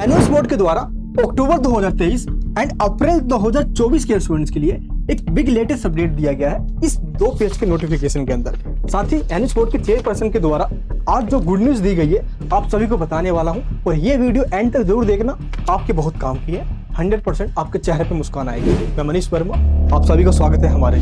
Annual board के द्वारा अक्टूबर 2023 and April 2024 के स्टूडेंट्स के लिए एक बिग लेटेस्ट अपडेट दिया गया है इस 2 पेज के नोटिफिकेशन के अंदर। साथ ही एनुअल बोर्ड के चेयरपर्सन के द्वारा आज जो गुड न्यूज दी गई है आप सभी को बताने वाला हूं और ये वीडियो एंड तक जरूर देखना, आपके बहुत काम की है। 100% आपके चेहरे पे मुस्कान आएगी। मैं मनीष वर्मा, आप सभी का स्वागत है हमारे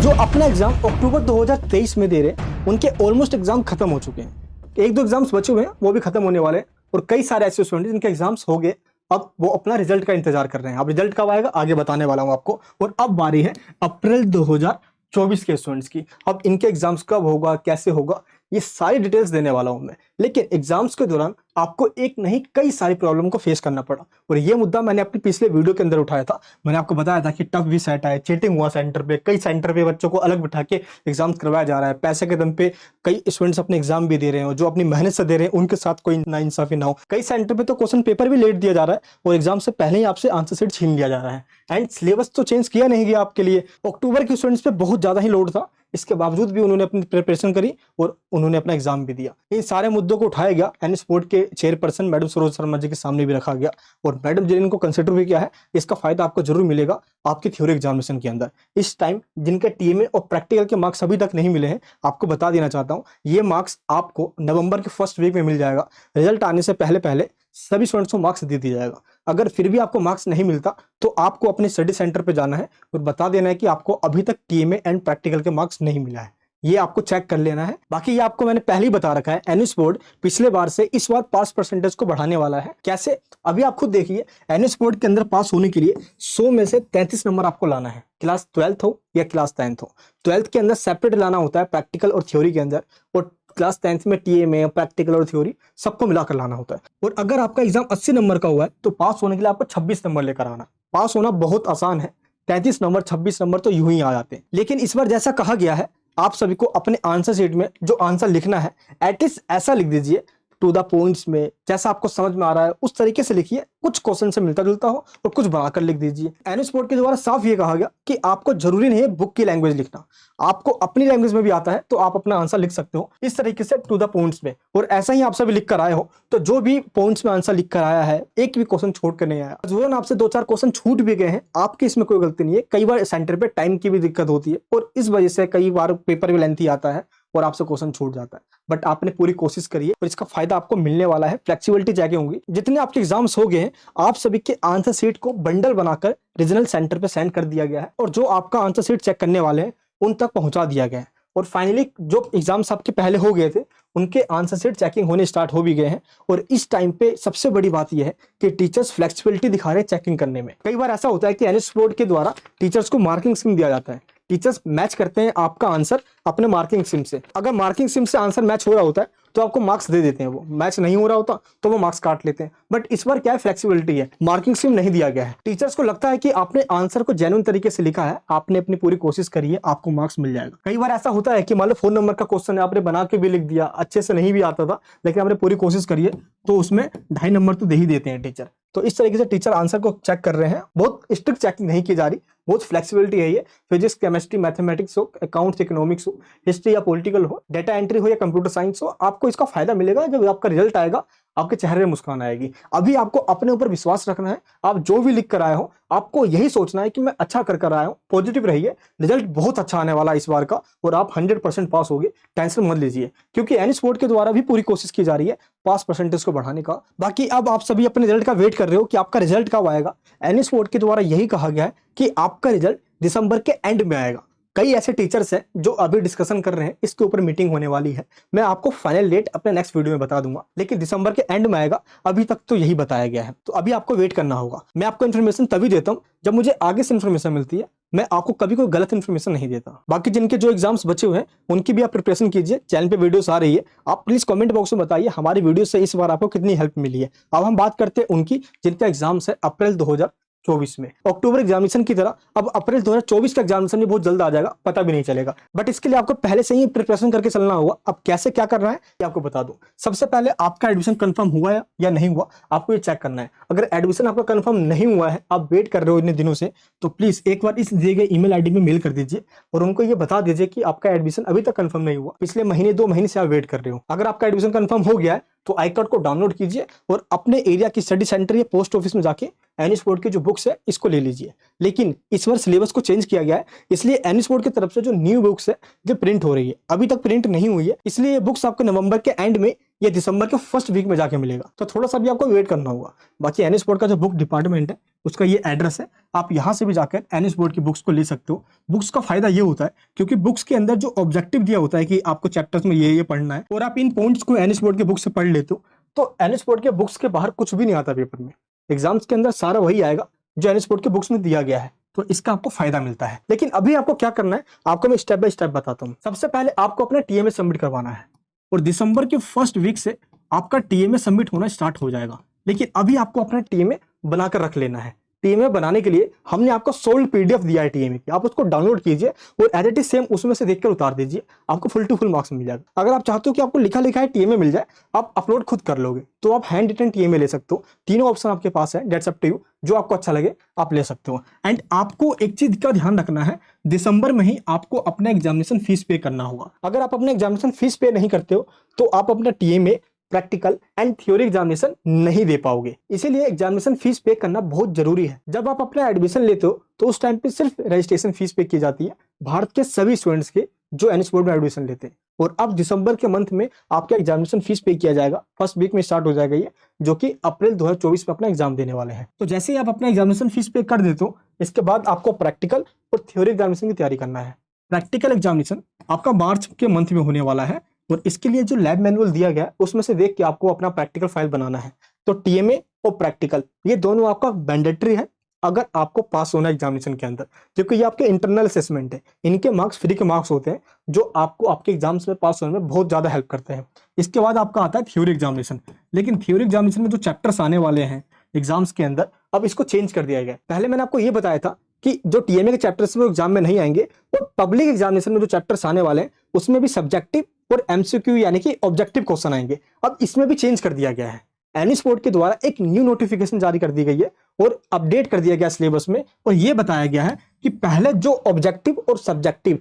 जो अपना एग्जाम अक्टूबर 2023 में दे रहे हैं उनके ऑलमोस्ट एग्जाम खत्म हो चुके हैं। 1-2 एग्जाम्स बचे हुए हैं, वो भी खत्म होने वाले हैं और कई सारे ऐसे स्टूडेंट जिनके एग्जाम्स हो गए, अब वो अपना रिजल्ट का इंतजार कर रहे हैं। अब रिजल्ट कब आएगा आगे बताने वाला हूं आपको। और अब बारी है अप्रैल 2024 के स्टूडेंट्स की। अब इनके एग्जाम्स कब होगा, कैसे होगा, ये सारी डिटेल्स देने वाला हूं मैं। लेकिन एग्जाम्स के दौरान आपको एक नहीं कई सारी प्रॉब्लम को फेस करना पड़ा और ये मुद्दा मैंने अपने पिछले वीडियो के अंदर उठाया था। मैंने आपको बताया था कि टफ भी सेट आए, चीटिंग हुआ सेंटर पे, कई सेंटर पे बच्चों को अलग बिठा के एग्जाम करवाया जा रहा है। पैसे के दम पे कई स्टूडेंट्स अपने एग्जाम भी दे रहे हैं और जो अपनी मेहनत से दे रहे हैं उनके साथ कोई नाइंसाफी ना हो। कई सेंटर पे तो क्वेश्चन पेपर भी लेट दिया जा रहा है और एग्जाम से पहले ही आपसे आंसर शीट छीन लिया जा रहा है। एंड सिलेबस तो चेंज किया नहीं गया आपके लिए। अक्टूबर के स्टूडेंट्स पे बहुत ज्यादा ही लोड था, इसके बावजूद भी उन्होंने अपनी प्रिपरेशन करी और उन्होंने अपना एग्जाम भी दिया। इन सारे मुद्दों को उठाया गया एनुअल बोर्ड के चेयरपर्सन मैडम सरोज शर्मा जी के सामने भी रखा गया और मैडम जी ने इनको कंसिडर भी किया है। इसका फायदा आपको जरूर मिलेगा आपकी थ्योरी एग्जामिनेशन के अंदर। इस टाइम जिनके टीएमए और प्रैक्टिकल के मार्क्स अभी तक नहीं मिले हैं, आपको बता देना चाहता हूं ये मार्क्स आपको नवंबर के फर्स्ट वीक में मिल जाएगा। रिजल्ट आने से पहले पहले सभी स्टूडेंट्स को मार्क्स दे दिया जाएगा। अगर फिर भी आपको मार्क्स नहीं मिलता तो आपको अपने स्टडी सेंटर पे जाना है और बता देना है कि आपको अभी तक टीएमए एंड प्रैक्टिकल के मार्क्स नहीं मिला है। ये आपको चेक कर लेना है। बाकी ये आपको मैंने पहले ही बता रखा है, एनुअल बोर्ड पिछले बार से इस बार पास परसेंटेज को बढ़ाने वाला है। कैसे, अभी आप खुद देखिए। एनुअल बोर्ड के अंदर पास होने के लिए 100 में से 33 नंबर आपको लाना है, क्लास 12th हो या क्लास 10th हो। 12th के अंदर सेपरेट लाना होता है प्रैक्टिकल और थ्योरी के अंदर, और क्लास 10th में टीएमए, प्रैक्टिकल और थ्योरी सबको मिलाकर लाना होता है। और अगर आपका एग्जाम 80 नंबर का हुआ है तो पास होने के लिए आपको 26 नंबर लेकर आना। पास होना बहुत आसान है, 33 नंबर 26 नंबर तो यूं ही आ जाते हैं। लेकिन इस बार जैसा कहा गया है, आप सभी को अपने आंसर शीट में जो आंसर लिखना है एटलीस्ट ऐसा लिख दीजिए टू द पॉइंट्स में, जैसा आपको समझ में आ रहा है उस तरीके से लिखिए। कुछ क्वेश्चन से मिलता जुलता हो और कुछ बनाकर लिख दीजिए। एनुअल बोर्ड के द्वारा साफ ये कहा गया कि आपको जरूरी नहीं है बुक की लैंग्वेज लिखना, आपको अपनी लैंग्वेज में भी आता है तो आप अपना आंसर लिख सकते हो इस तरीके से टू द पॉइंट्स में। और ऐसा ही आप सभी लिख कर आए हो तो जो भी पॉइंट्स में आंसर लिख कर आया है, एक भी क्वेश्चन छोड़ कर नहीं आया। जो आपसे 2-4 क्वेश्चन छूट भी गए हैं, आपकी इसमें कोई गलती नहीं है। कई बार सेंटर पे टाइम की भी दिक्कत होती है और इस वजह से कई बार पेपर भी लेंथी आता है और आपसे क्वेश्चन छूट जाता है। बट आपने पूरी कोशिश करी है और इसका फायदा आपको मिलने वाला है। फ्लेक्सिबिलिटी चेकिंग होगी। जितने आपके एग्जाम्स हो गए हैं, आप सभी के आंसर शीट को बंडल बनाकर रीजनल सेंटर पे सेंड कर दिया गया है और जो आपका आंसर शीट चेक करने वाले हैं उन तक पहुंचा दिया गया है। और फाइनली जो एग्जाम्स आपके पहले हो गए थे उनके आंसर शीट चेकिंग होने स्टार्ट हो भी गए हैं। और इस टाइम पे सबसे बड़ी बात यह है कि टीचर्स फ्लेक्सिबिलिटी दिखा रहे हैं चेकिंग करने में। कई बार ऐसा होता है कि एनुअल बोर्ड के द्वारा टीचर्स को मार्किंग स्कीम दिया जाता है। टीचर्स मैच करते हैं आपका आंसर अपने मार्किंग सिम से। अगर मार्किंग सिम से आंसर मैच हो रहा होता है तो आपको मार्क्स दे देते हैं, वो मैच नहीं हो रहा होता तो वो मार्क्स काट लेते हैं। बट इस बार क्या है, फ्लेक्सिबिलिटी है, मार्किंग सिम नहीं दिया गया है। टीचर्स को लगता है कि आपने आंसर को जेन्युइन तरीके से लिखा है, आपने अपनी पूरी कोशिश करी है, आपको मार्क्स मिल जाएगा। कई बार ऐसा होता है कि मान लो 4 नंबर का क्वेश्चन है, आपने बना के भी लिख दिया, अच्छे से नहीं भी आता था लेकिन आपने पूरी कोशिश करी है तो उसमें 2.5 नंबर तो दे ही देते हैं टीचर। तो इस तरीके से टीचर आंसर को चेक कर रहे हैं। बहुत स्ट्रिक्ट चेकिंग नहीं की जा रही, बहुत फ्लेक्सिबिलिटी है ये। फिजिक्स, केमिस्ट्री, मैथमेटिक्स हो, अकाउंट्स, इकोनॉमिक्स हो, हिस्ट्री या पॉलिटिकल हो, डेटा एंट्री हो या कंप्यूटर साइंस हो, आपको इसका फायदा मिलेगा। जब आपका रिजल्ट आएगा आपके चेहरे में मुस्कान आएगी। अभी आपको अपने ऊपर विश्वास रखना है। आप जो भी लिख कर आए हो आपको यही सोचना है कि मैं अच्छा कर आया हूं। पॉजिटिव रहिए, रिजल्ट बहुत अच्छा आने वाला है इस बार का और आप 100% पास होगे। टेंशन मत लीजिए क्योंकि एनुअल बोर्ड के द्वारा भी पूरी कोशिश की जा रही है पास परसेंटेज को बढ़ाने का। बाकी अब आप सभी अपने रिजल्ट का वेट कर रहे हो कि आपका रिजल्ट कब आएगा। एनुअल बोर्ड के द्वारा यही कहा गया है कि आपका रिजल्ट दिसंबर के एंड में आएगा। कई ऐसे टीचर्स हैं जो अभी डिस्कशन कर रहे हैं, इसके ऊपर मीटिंग होने वाली है। मैं आपको फाइनल डेट अपने नेक्स्ट वीडियो में बता दूंगा, लेकिन दिसंबर के एंड में आएगा। अभी तक तो यही बताया गया है, तो अभी आपको वेट करना होगा। मैं आपको इन्फॉर्मेशन तभी देता हूं जब मुझे आगे से इन्फॉर्मेशन मिलती है। मैं आपको कभी कोई गलत इन्फॉर्मेशन नहीं देता। बाकी जिनके जो एग्जाम्स बचे हुए हैं उनकी भी आप प्रिपरेशन कीजिए। चैनल पे वीडियोस आ रही है, आप प्लीज कमेंट बॉक्स में बताइए हमारी वीडियो से इस बार आपको कितनी हेल्प मिली है। अब हम बात करते हैं उनकी जिनका एग्जाम्स है अप्रैल 2024 2024 में। अक्टूबर एग्जामिनेशन की तरह अब अप्रैल 2024 का एग्जामिनेशन भी बहुत जल्द आ जाएगा, पता भी नहीं चलेगा। बट इसके लिए आपको पहले से ही प्रिपरेशन करके चलना होगा। अब कैसे क्या करना है ये आपको बता दूं। सबसे पहले आपका एडमिशन कंफर्म हुआ है या नहीं हुआ, आपको ये चेक करना है। अगर एडमिशन आपका कंफर्म नहीं हुआ है, आप वेट कर रहे हो इतने दिनों से, तो प्लीज एक बार इस दिए गए ईमेल आईडी में मेल कर दीजिए और उनको ये बता दीजिए कि आपका एडमिशन अभी तक कंफर्म नहीं हुआ, पिछले महीने 2 महीने से आप वेट कर रहे हो। अगर आपका एडमिशन कंफर्म हो गया है तो आई कार्ड को डाउनलोड कीजिए और अपने एरिया की स्टडी सेंटर या पोस्ट ऑफिस में जाके एनएस बोर्ड की जो बुक्स है इसको ले लीजिए। लेकिन इस बार सिलेबस को चेंज किया गया है, इसलिए एनएस बोर्ड की तरफ से जो न्यू बुक्स है जो प्रिंट हो रही है, अभी तक प्रिंट नहीं हुई है, इसलिए ये बुक्स आपको नवंबर के एंड में या दिसंबर के फर्स्ट वीक में जाके मिलेगा। तो थोड़ा सा भी आपको वेट करना होगा। बाकी एनएस बोर्ड का जो बुक डिपार्टमेंट है उसका ये एड्रेस है, आप यहाँ से भी जाकर एनएस बोर्ड की बुक्स को ले सकते हो। बुक्स का फायदा ये होता है क्योंकि बुक्स के अंदर जो ऑब्जेक्टिव दिया होता है कि आपको चैप्टर्स में ये पढ़ना है और आप इन पॉइंट्स को एनएस बोर्ड के बुक से पढ़ लेते हो, तो एनएस बोर्ड के बुक्स के बाहर कुछ भी नहीं आता पेपर में। एग्जाम्स के अंदर सारा वही आएगा जो एनएस बोर्ड के बुक्स में दिया गया है, तो इसका आपको फायदा मिलता है। लेकिन अभी आपको क्या करना है, आपको मैं स्टेप बाय स्टेप बताता हूँ। सबसे पहले आपको अपना टीएमए सबमिट करवाना है और दिसंबर के फर्स्ट वीक से आपका टीएमए सबमिट होना स्टार्ट हो जाएगा। लेकिन अभी आपको अपना टीएमए बनाकर रख लेना है। टीएमए बनाने के लिए हमने आपको सोल्ड पीडीएफ दिया है टीएमए की, आप उसको डाउनलोड कीजिए और एज इट इज सेम उसमें से देखकर उतार दीजिए, आपको फुल टू फुल मार्क्स मिल जाएगा। अगर आप चाहते हो कि आपको लिखा लिखा है टीएमए मिल जाए, आप अपलोड खुद कर लोगे, तो आप हैंड रिटन टीएमए ले सकते हो। तीनों ऑप्शन आपके पास है, दैट्स अप टू यू, जो आपको अच्छा लगे आप ले सकते हो। एंड आपको एक चीज का ध्यान रखना है, दिसंबर में ही आपको अपना एग्जामिनेशन फीस पे करना होगा। अगर आप अपने एग्जामिनेशन फीस पे नहीं करते हो तो आप अपना TMA, practical and theory examination नहीं दे पाओगे। इसीलिए एग्जामिनेशन फीस पे करना बहुत जरूरी है। जब आप अपना एडमिशन लेते हो तो उस टाइम पे सिर्फ रजिस्ट्रेशन फीस पे की जाती है भारत के सभी स्टूडेंट्स के जो एनएस बोर्ड में एडमिशन लेते हैं। और अब दिसंबर के मंथ में आपका एग्जामिनेशन फीस पे किया जाएगा, फर्स्ट वीक में स्टार्ट हो जाएगा ये, जो कि अप्रैल 2024 में अपना एग्जाम देने वाले हैं। तो जैसे ही आप अपना एग्जामिनेशन फीस पे कर देते हो, इसके बाद आपको प्रैक्टिकल और थ्योरी एग्जामिनेशन की तैयारी करना है। प्रैक्टिकल एग्जामिनेशन आपका मार्च के मंथ में होने वाला है और इसके लिए जो लैब मैनुअल दिया गया है उसमें से देख के आपको अपना प्रैक्टिकल फाइल बनाना है। तो टीएमए और प्रैक्टिकल ये दोनों आपका मैंडेटरी है अगर आपको पास होना है एग्जामिनेशन के अंदर, क्योंकि ये आपके इंटरनल असेसमेंट है। इनके मार्क्स फ्री के मार्क्स होते हैं जो आपको आपके एग्जाम्स में पास होने में बहुत ज्यादा हेल्प करते हैं। इसके बाद आपका आता है थ्योरी एग्जामिनेशन। लेकिन थ्योरी एग्जामिनेशन में जो चैप्टर्स आने वाले हैं एग्जाम्स के अंदर, अब इसको चेंज कर दिया गया। पहले मैंने आपको ये बताया था कि जो टीएमए के चैप्टर्स वो एग्जाम में नहीं आएंगे, और पब्लिक एग्जामिनेशन में जो चैप्टर्स आने वाले हैं उसमें भी सब्जेक्टिव और एमसीक्यू यानी कि ऑब्जेक्टिव क्वेश्चन आएंगे। अब इसमें भी चेंज कर दिया गया है। एनएस बोर्ड के द्वारा एक न्यू नोटिफिकेशन जारी कर दी गई है और अपडेट कर दिया गया सिलेबस में, और यह बताया गया है कि पहले जो ऑब्जेक्टिव और सब्जेक्टिव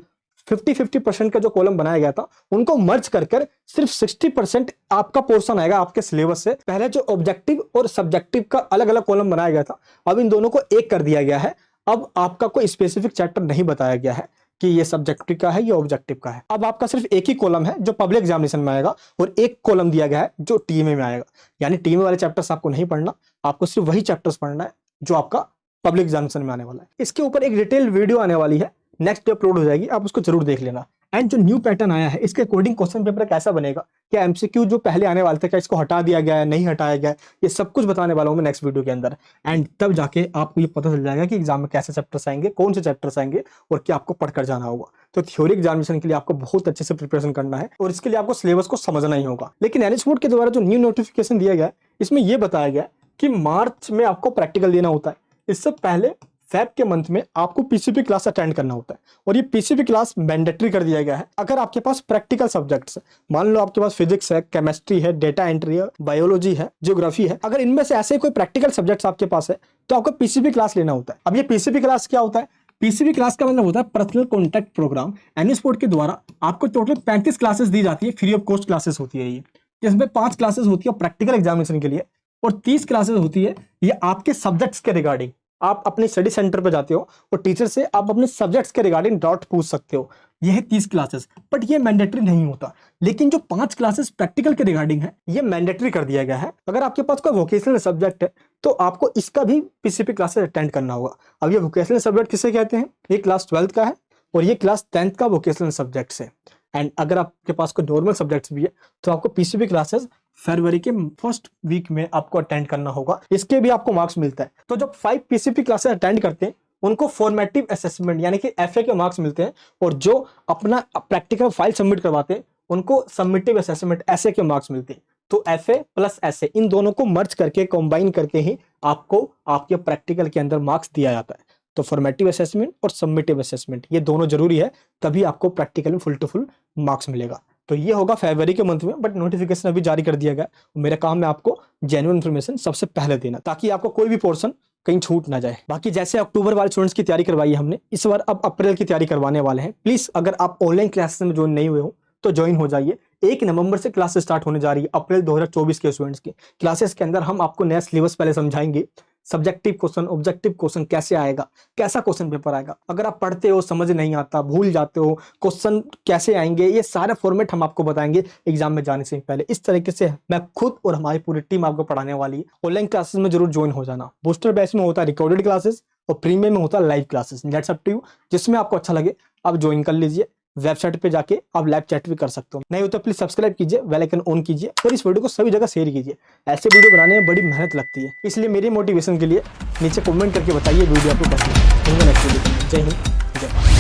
50-50% का जो कॉलम बनाया गया था उनको मर्ज कर सिर्फ 60% आपका पोर्शन आएगा आपके सिलेबस से। पहले जो ऑब्जेक्टिव और सब्जेक्टिव का अलग अलग कॉलम बनाया गया था, अब इन दोनों को एक कर दिया गया है। अब आपका कोई स्पेसिफिक चैप्टर नहीं बताया गया है कि ये सब्जेक्टिव का है या ऑब्जेक्टिव का है। अब आपका सिर्फ एक ही कॉलम है जो पब्लिक एग्जामिनेशन में आएगा और एक कॉलम दिया गया है जो टीएमए में आएगा। यानी टीएमए वाले चैप्टर्स आपको नहीं पढ़ना, आपको सिर्फ वही चैप्टर्स पढ़ना है जो आपका पब्लिक एग्जामिनेशन में आने वाला है। इसके ऊपर एक डिटेल वीडियो आने वाली है, नेक्स्ट डे अपलोड हो जाएगी, आप उसको जरूर देख लेना। एंड जो न्यू पैटर्न आया है इसके अकॉर्डिंग क्वेश्चन पेपर कैसा बनेगा, क्या एमसीक्यू जो पहले आने वाले थे क्या इसको हटा दिया गया है, नहीं हटाया गया है, ये सब कुछ बताने वाला हूं मैं नेक्स्ट वीडियो के अंदर। एंड तब जाके आपको ये पता चल जाएगा कि एग्जाम में कैसे चैप्टर्स आएंगे, कौन से चैप्टर्स आएंगे और क्या आपको पढ़कर जाना होगा। तो थ्योरी एग्जामिनेशन के लिए आपको बहुत अच्छे से प्रिपरेशन करना है और इसके लिए आपको सिलेबस को समझना ही होगा। लेकिन एनएस बोर्ड के द्वारा जो न्यू नोटिफिकेशन दिया गया है इसमें यह बताया गया कि मार्च में आपको प्रैक्टिकल देना होता है। इससे पहले फेब के मंथ में आपको पीसीपी क्लास अटेंड करना होता है और ये पीसीपी क्लास मैंडेटरी कर दिया गया है। अगर आपके पास प्रैक्टिकल सब्जेक्ट्स है, मान लो आपके पास फिजिक्स है, केमिस्ट्री है, डेटा एंट्री है, बायोलॉजी है, ज्योग्राफी है, अगर इनमें से ऐसे कोई प्रैक्टिकल सब्जेक्ट्स आपके पास है तो आपको पीसीपी क्लास लेना होता है। अब ये पीसीपी क्लास क्या होता है? पीसीपी क्लास का मतलब होता है personal contact program. NS board के द्वारा आपको टोटल 35 क्लासेस दी जाती है, फ्री ऑफ कॉस्ट क्लासेस होती है ये, जिसमें 5 क्लासेस होती है प्रैक्टिकल एग्जामिनेशन के लिए और 30 क्लासेस होती है ये आपके सब्जेक्ट्स के रिगार्डिंग। आप अपने स्टडी सेंटर पर जाते हो और टीचर से आप अपने सब्जेक्ट्स के रिगार्डिंग डाउट पूछ सकते हो। यह है 30 क्लासेस, बट ये मैंडेटरी नहीं होता। लेकिन जो 5 क्लासेस प्रैक्टिकल के रिगार्डिंग है ये मैंडेटरी कर दिया गया है। अगर आपके पास कोई वोकेशनल सब्जेक्ट है तो आपको इसका भी पीसीपी क्लासेस अटेंड करना होगा। अब ये वोकेशनल सब्जेक्ट किसे कहते हैं? ये क्लास 12th का है और ये क्लास 10th का वोकेशनल सब्जेक्ट्स है। एंड अगर आपके पास कोई नॉर्मल सब्जेक्ट्स भी है तो आपको पीसीपी क्लासेस फरवरी के फर्स्ट वीक में आपको अटेंड करना होगा, इसके भी आपको मार्क्स मिलता है। तो जब 5 पीसीपी क्लासेस अटेंड करते हैं उनको फॉर्मेटिव असेसमेंट यानी कि एफए के मार्क्स मिलते हैं, और जो अपना प्रैक्टिकल फाइल सबमिट करवाते हैं उनको सबमिटिव असेसमेंट ऐसे के मार्क्स मिलते हैं। तो एफए प्लस ऐसे इन दोनों को मर्ज करके कंबाइन करके ही आपको आपके प्रैक्टिकल के अंदर मार्क्स दिया जाता है। तो फॉर्मेटिव असेसमेंट और सबमिटिव असेसमेंट ये दोनों जरूरी है, तभी आपको प्रैक्टिकल में फुल टू फुल मार्क्स मिलेगा। तो ये होगा फरवरी के मंथ में, बट नोटिफिकेशन अभी जारी कर दिया गया। मेरा काम है आपको जेन्युइन इन्फॉर्मेशन सबसे पहले देना, ताकि आपको कोई भी पोर्शन कहीं छूट ना जाए। बाकी जैसे अक्टूबर वाले स्टूडेंट्स की तैयारी करवाई है हमने, इस बार अब अप्रैल की तैयारी करवाने वाले हैं। प्लीज अगर आप ऑनलाइन क्लासेस में ज्वाइन नहीं हुए हो तो ज्वाइन हो जाइए। 1 नवंबर से क्लासेस स्टार्ट होने जा रही है अप्रैल 2024 के स्टूडेंट्स की। क्लासेस के अंदर हम आपको नया सिलेबस पहले समझाएंगे, सब्जेक्टिव क्वेश्चन, ऑब्जेक्टिव क्वेश्चन कैसे आएगा, कैसा क्वेश्चन पेपर आएगा, अगर आप पढ़ते हो समझ नहीं आता, भूल जाते हो, क्वेश्चन कैसे आएंगे, ये सारा फॉर्मेट हम आपको बताएंगे एग्जाम में जाने से पहले। इस तरीके से मैं खुद और हमारी पूरी टीम आपको पढ़ाने वाली है। ऑनलाइन क्लासेस में जरूर ज्वाइन हो जाना। बूस्टर बैच में होता है रिकॉर्डेड क्लासेस और प्रीमियम में होता है live classes. That's up to you, जिसमें आपको अच्छा लगे आप ज्वाइन कर लीजिए। वेबसाइट पे जाके आप लाइव चैट भी कर सकते हो, नहीं हो तो प्लीज सब्सक्राइब कीजिए, बेल आइकन ऑन कीजिए और इस वीडियो को सभी जगह शेयर कीजिए। ऐसे वीडियो बनाने में बड़ी मेहनत लगती है, इसलिए मेरी मोटिवेशन के लिए नीचे कमेंट करके बताइए वीडियो आपको कैसी लगी। जय हिंद, जय भारत।